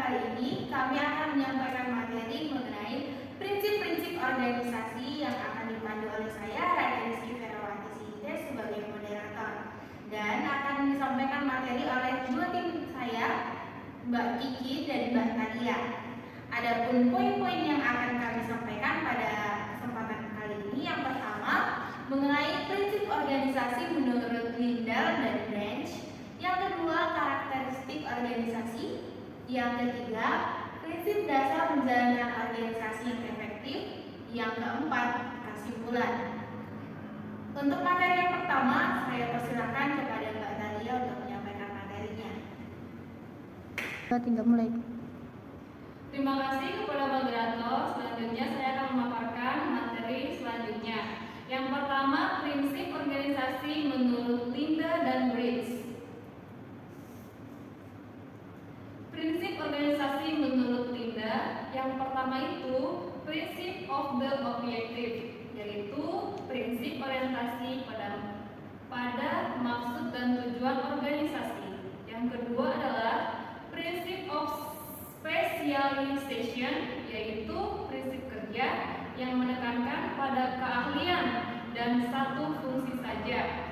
kali ini kami akan menyampaikan materi mengenai prinsip-prinsip organisasi yang akan dipandu oleh saya, Radeniski Ferawati Sinte, sebagai moderator. Dan akan disampaikan materi oleh dua tim saya, Mbak Kiki dan Mbak Nadia. Adapun poin-poin yang akan kami sampaikan pada kesempatan kali ini, yang pertama mengenai prinsip organisasi menurut Lindell dan Branch, yang kedua karakteristik organisasi, yang ketiga prinsip dasar menjalankan organisasi yang efektif, yang keempat kesimpulan. Untuk materi yang pertama, saya persilakan kepada Mbak Nadia untuk menyampaikan materinya. Tinggal mulai. Terima kasih kepada moderator. Selanjutnya saya akan memaparkan materi selanjutnya. Yang pertama, prinsip organisasi menurut Lindell dan Branch. Prinsip organisasi menurut Lindell yang pertama itu prinsip of the objective, yaitu prinsip orientasi pada maksud dan tujuan organisasi. Yang kedua adalah prinsip of specialization, yaitu prinsip kerja yang menekankan pada keahlian dan satu fungsi saja.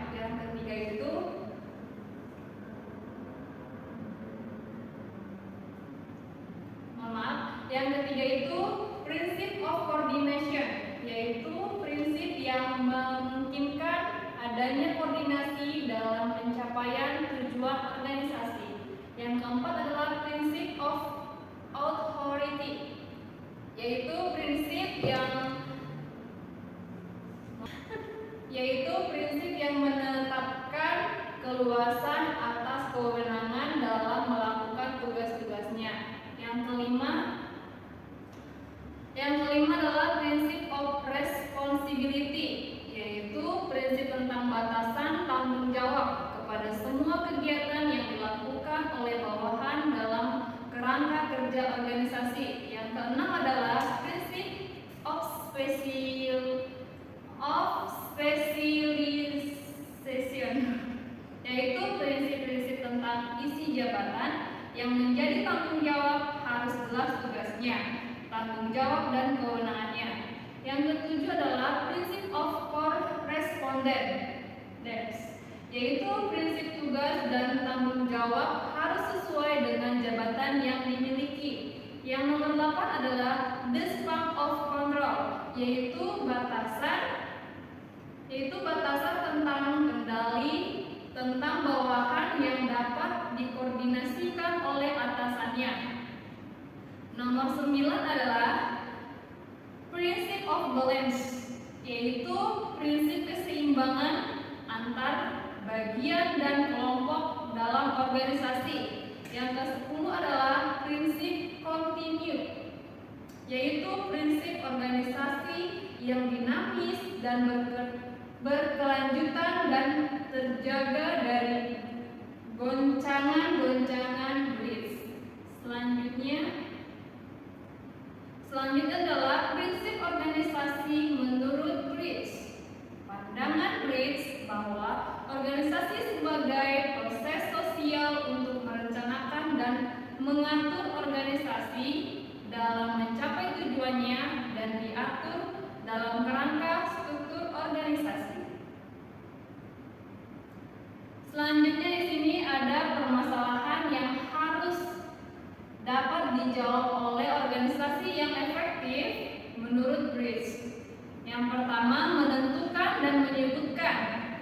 Yang ketiga itu prinsip of coordination, yaitu prinsip yang memungkinkan adanya koordinasi dalam pencapaian tujuan organisasi. Yang keempat adalah prinsip of authority, yaitu prinsip yang menetapkan keluasan atas kewenangan dalam melakukan tugas-tugasnya. Yang kelima adalah prinsip of responsibility, yaitu prinsip tentang batasan tanggung jawab kepada semua kegiatan yang dilakukan oleh bawahan dalam kerangka kerja organisasi. Yang keenam adalah prinsip of specialization, yaitu prinsip-prinsip tentang isi jabatan yang menjadi tanggung jawab harus jelas tugasnya, tanggung jawab dan kewenangannya. Yang ketujuh adalah prinsip of correspondence, yaitu prinsip tugas dan tanggung jawab harus sesuai dengan jabatan yang dimiliki. Yang nomor 8 adalah the span of control, yaitu batasan tentang kendali tentang bawahan yang dapat dikoordinasikan oleh atasannya. Nomor 9 adalah prinsip of balance, yaitu prinsip keseimbangan antar bagian dan kelompok dalam organisasi. Yang ke-10 adalah prinsip continue, yaitu prinsip organisasi yang dinamis dan berkelanjutan dan terjaga dari goncangan-goncangan blitz. Selanjutnya adalah prinsip organisasi menurut Branch. Pandangan Branch bahwa organisasi sebagai proses sosial untuk merencanakan dan mengatur organisasi dalam mencapai tujuannya dan diatur dalam kerangka struktur organisasi. Selanjutnya di sini ada permasalahan yang harus dapat dijawab oleh organisasi yang efektif menurut Branch. Yang pertama, menentukan dan menyebutkan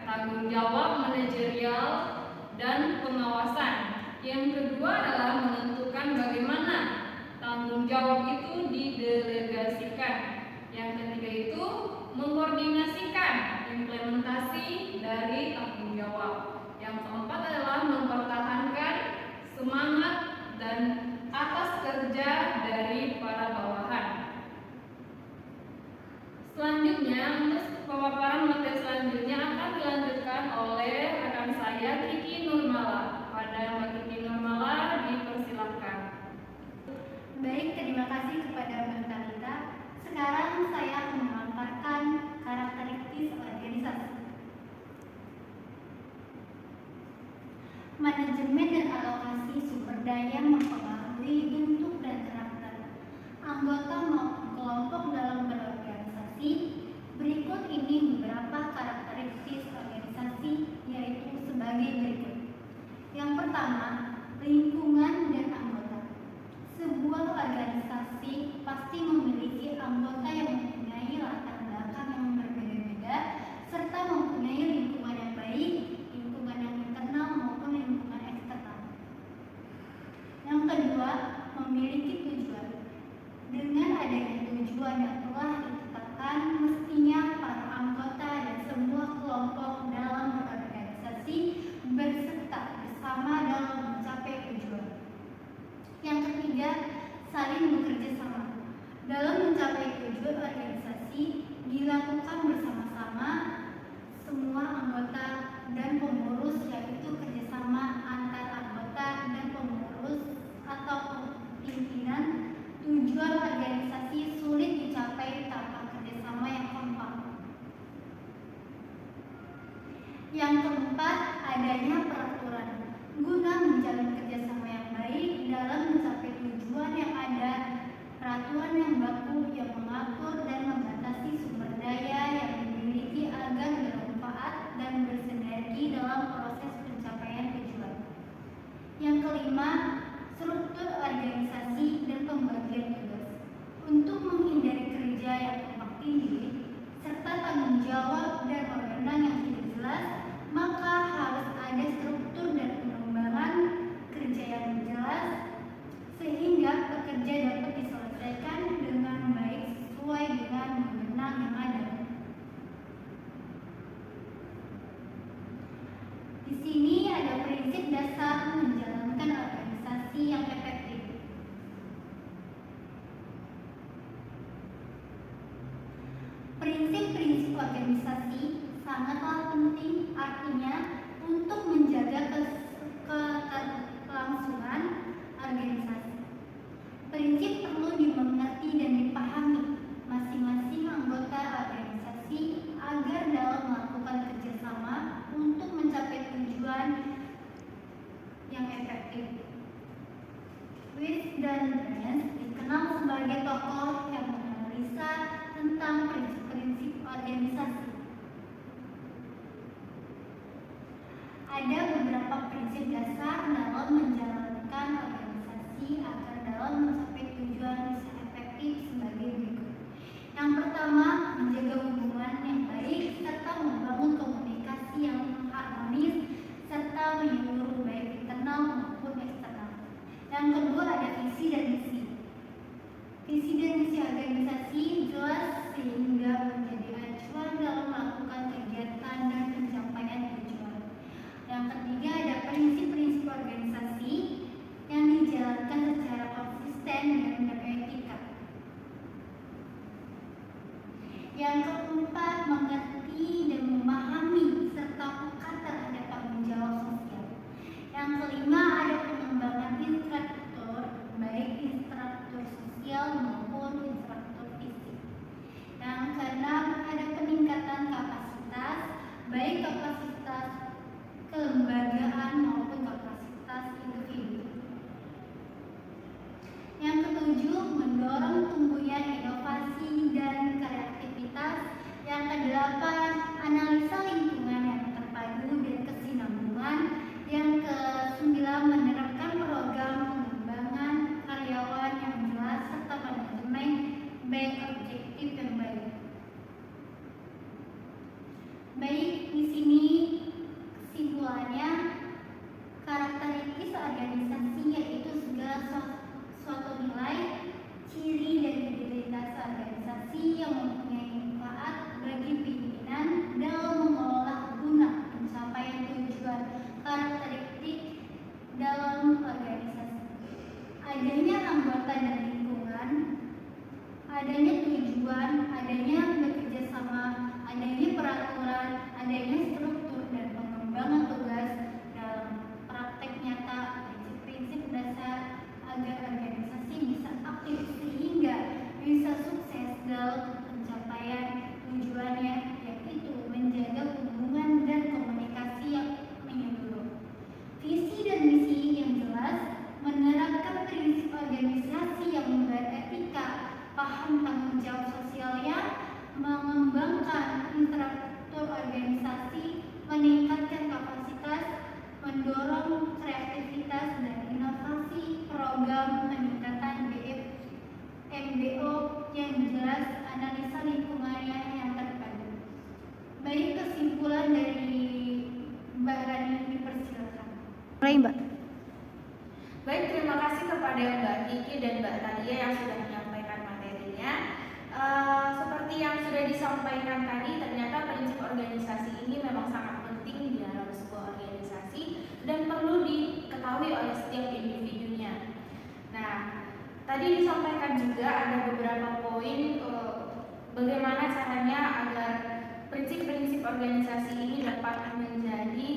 tanggung jawab manajerial dan pengawasan. Yang kedua adalah menentukan bagaimana tanggung jawab itu didelegasikan. Yang ketiga itu mengkoordinasikan implementasi dari tanggung jawab. Yang keempat adalah mempertahankan semangat dan atas kerja dari para bawahan. Selanjutnya, untuk pemaparan materi selanjutnya akan dilanjutkan oleh rekan saya Kiki Nurmala. Pada Mbak Kiki Nurmala dipersilakan. Baik, terima kasih kepada Mbak Talita. Sekarang saya akan memaparkan karakteristik organisasi. Manajemen dan alokasi sumber daya mempengaruhi melalui bentuk dan karakter anggota maupun kelompok dalam berorganisasi. Berikut ini beberapa karakteristik organisasi, yaitu sebagai berikut. Yang pertama, lingkungan dan anggota. Sebuah organisasi pasti memiliki anggota yang mempunyai latar belakang yang berbeda-beda serta mempunyai lingkungan yang baik, lingkungan yang internal maupun lingkungan eksternal. Yang kedua, memiliki tujuan. Dengan adanya tujuan yang telah ditetapkan, mestinya para anggota dan semua kelompok dalam berorganisasi berserta bersama dalam mencapai tujuan. Yang ketiga, saling bekerja sama. Dalam mencapai tujuan organisasi dilakukan bersama-sama semua anggota dan pengurus, yaitu kerjasama antar anggota dan pengurus atau pimpinan. Tujuan organisasi sulit dicapai tanpa kerjasama yang kompak. Yang keempat, adanya peraturan. Guna menjalin kerjasama yang baik dalam mencapai tujuan yang ada peraturan yang baku yang mengatur dan membatasi sumber daya yang dimiliki agar bermanfaat dan bersinergi dalam proses pencapaian tujuan. Yang kelima, struktur organisasi dan pembagian tugas. Untuk menghindari kerja yang tumpang tindih serta tanggung jawab dan wewenang yang tidak jelas, maka harus ada struktur dan pengembangan kerja yang jelas sehingga pekerja dapat diselesaikan dengan baik sesuai dengan wewenang yang ada. Di sini ada prinsip dasar menjalankan organisasi yang efektif. Prinsip-prinsip organisasi sangatlah penting, artinya untuk menjaga kelangsungan organisasi. Prinsip perlu dimengerti dan dipahami masing-masing anggota organisasi agar dalam melakukan kerjasama untuk mencapai tujuan yang efektif. Wisdom Branch dikenal sebagai tokoh yang menganalisa tentang prinsip-prinsip organisasi. Ada beberapa prinsip dasar dalam menjalankan organisasi agar dalam mencapai tujuan bisa efektif sebagai berikut. Yang pertama, menjaga hubungan yang baik serta membangun komunikasi yang harmonis serta menyeluruh baik internal maupun eksternal. Yang kedua, ada visi dan misi. Visi dan misi organisasi jelas sehingga menjadi acuan dalam melakukan kegiatan dan pencapaian tujuan. Yang ketiga, ada prinsip-prinsip organisasi yang dijalankan secara konsisten dan beretika. Yang keempat, mengerti dan memahami serta peka terhadap tanggung jawab sosial. Yang kelima, ada pengembangan instruktur, baik instruktur sosial maupun instruktur fisik. Yang keenam, ada peningkatan kapasitas, baik kapasitas kelembagaan maupun kapasitas individu. Yang ketujuh, mendorong tumbuhnya inovasi dan kreativitas. Yang kedelapan, analisa lingkungan yang terpadu dan kesinambungan. Yang kesembilan, menerapkan program pengembangan karyawan yang jelas serta manajemen baik objektif yang baik. Baik, di sini kesimpulannya, karakteristik organisasi yaitu segala suatu nilai, ciri dan identitas organisasi yang mempunyai manfaat bagi pimpinan dalam mengelola guna pencapaian tujuan. Karakteristik dalam organisasi: adanya anggota dan lingkungan, adanya tujuan, adanya bekerja sama, adanya peraturan, adanya struktur dan pengembangan tugas. Dalam praktek nyata, prinsip-prinsip dasar agar organisasi bisa aktif sehingga bisa sukses dalam pencapaian tujuannya, yaitu menjaga hubungan dan komunikasi yang menyeluruh. Visi dan misi yang jelas, menerapkan prinsip tanggung jawab sosialnya, mengembangkan infrastruktur organisasi, meningkatkan kapasitas, mendorong kreativitas dan inovasi, program peningkatan MBO yang jelas, analisa lingkungannya yang terpadu. Baik, kesimpulan dari Mbak Rani dipersilakan. Mulai, Mbak. Baik, terima kasih kepada Mbak Kiki dan Mbak Talia yang sudah menyampaikan materinya. Seperti yang sudah disampaikan tadi, ternyata prinsip organisasi ini memang sangat penting di dalam sebuah organisasi dan perlu diketahui oleh setiap individunya. Nah, tadi disampaikan juga ada beberapa poin bagaimana caranya agar prinsip-prinsip organisasi ini dapat menjadi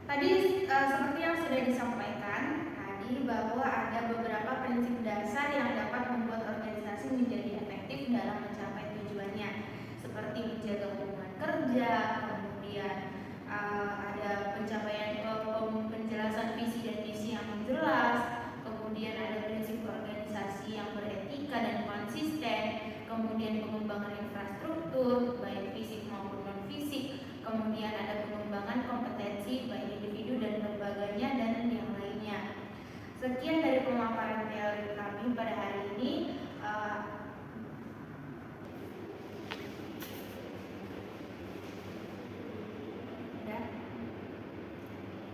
tadi seperti yang sudah disampaikan tadi bahwa ada beberapa prinsip dasar yang dapat membuat organisasi menjadi efektif dalam mencapai tujuannya, seperti menjaga hubungan kerja, kemudian ada pencapaian penjelasan visi dan misi yang jelas, kemudian ada prinsip organisasi yang beretika dan konsisten, kemudian pengembangan infrastruktur baik fisik maupun non fisik, kemudian ada pengembangan kompetensi baik individu dan lembaganya dan yang lainnya. Sekian dari pemaparan teori kami pada hari ini.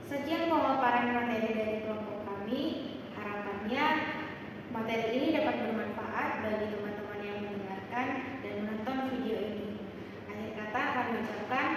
Sekian pemaparan materi dari kelompok kami. Harapannya materi ini dapat bermanfaat bagi teman-teman yang mendengarkan dan menonton video ini. Akhir kata kami ucapkan